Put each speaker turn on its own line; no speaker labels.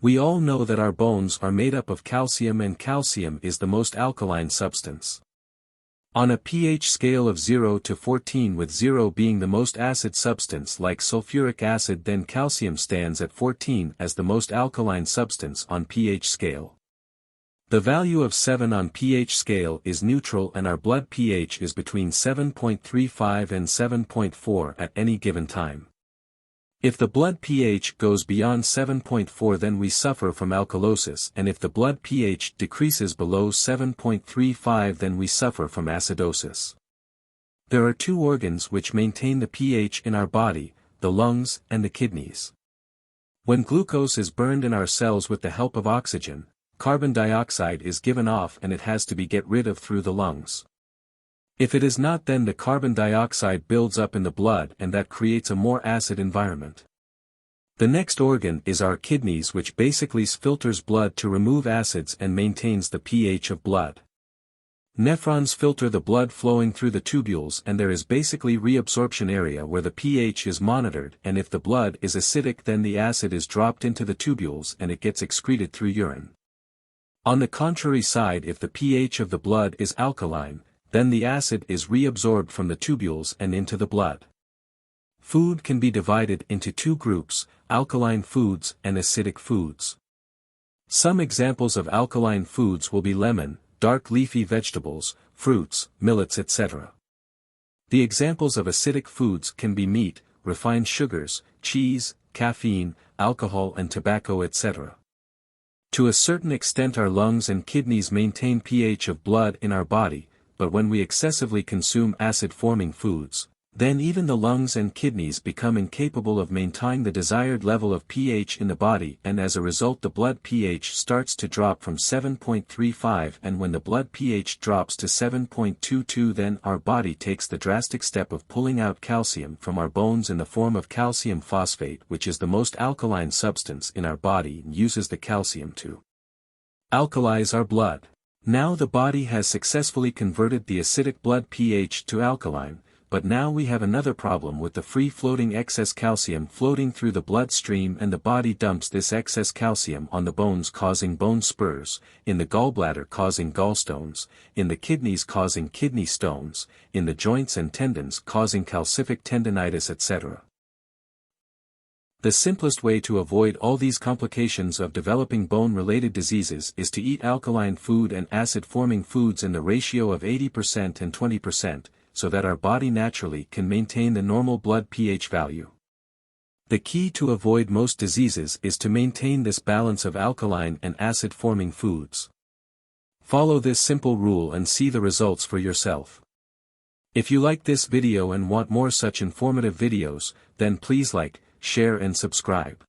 We all know that our bones are made up of calcium, and calcium is the most alkaline substance. On a pH scale of 0 to 14, with 0 being the most acid substance like sulfuric acid, then calcium stands at 14 as the most alkaline substance on pH scale. The value of 7 on pH scale is neutral, and our blood pH is between 7.35 and 7.4 at any given time. If the blood pH goes beyond 7.4, then we suffer from alkalosis, and if the blood pH decreases below 7.35, then we suffer from acidosis. There are two organs which maintain the pH in our body, the lungs and the kidneys. When glucose is burned in our cells with the help of oxygen, carbon dioxide is given off, and it has to be get rid of through the lungs. If it is not, then the carbon dioxide builds up in the blood, and that creates a more acid environment. The next organ is our kidneys, which basically filters blood to remove acids and maintains the pH of blood. Nephrons filter the blood flowing through the tubules, and there is basically reabsorption area where the pH is monitored, and if the blood is acidic, then the acid is dropped into the tubules and it gets excreted through urine. On the contrary side, if the pH of the blood is alkaline, then the acid is reabsorbed from the tubules and into the blood. Food can be divided into two groups, alkaline foods and acidic foods. Some examples of alkaline foods will be lemon, dark leafy vegetables, fruits, millets, etc. The examples of acidic foods can be meat, refined sugars, cheese, caffeine, alcohol and tobacco, etc. To a certain extent our lungs and kidneys maintain pH of blood in our body, but when we excessively consume acid-forming foods, then even the lungs and kidneys become incapable of maintaining the desired level of pH in the body, and as a result the blood pH starts to drop from 7.35, and when the blood pH drops to 7.22, then our body takes the drastic step of pulling out calcium from our bones in the form of calcium phosphate, which is the most alkaline substance in our body, and uses the calcium to alkalize our blood. Now the body has successfully converted the acidic blood pH to alkaline, but now we have another problem with the free-floating excess calcium floating through the bloodstream, and the body dumps this excess calcium on the bones, causing bone spurs, in the gallbladder causing gallstones, in the kidneys causing kidney stones, in the joints and tendons causing calcific tendinitis, etc. The simplest way to avoid all these complications of developing bone-related diseases is to eat alkaline food and acid-forming foods in the ratio of 80% and 20%, so that our body naturally can maintain the normal blood pH value. The key to avoid most diseases is to maintain this balance of alkaline and acid-forming foods. Follow this simple rule and see the results for yourself. If you like this video and want more such informative videos, then please like, share and subscribe.